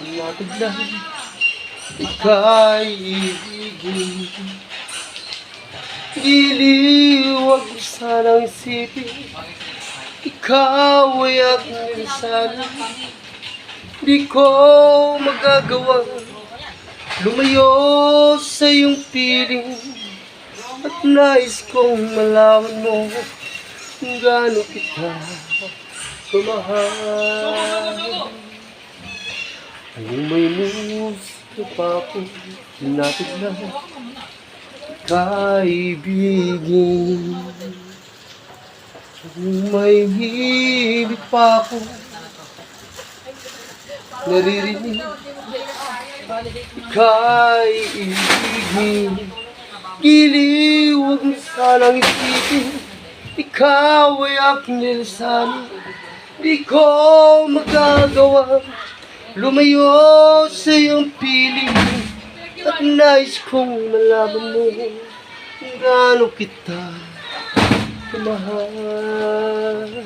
Lapit lang, ika'y ibigin. Giliw, huwag mo sanang isipin, ikaw ay aking sana. Di ko magagawa lumayo sa iyong piling, at nais kong malaman mo kung gaano kita kamahal. Ayong may gusto pa ako, hinatid lang kaibigin. Ayong may hibig pa ako, naririnig kaibigin. Giliw, huwag mo sanang isipin, ikaw ay aking nilasanin. Di ko magagawa lumayo sa iyong piling, at nais kong malaman mo kung gaano kita kamahal.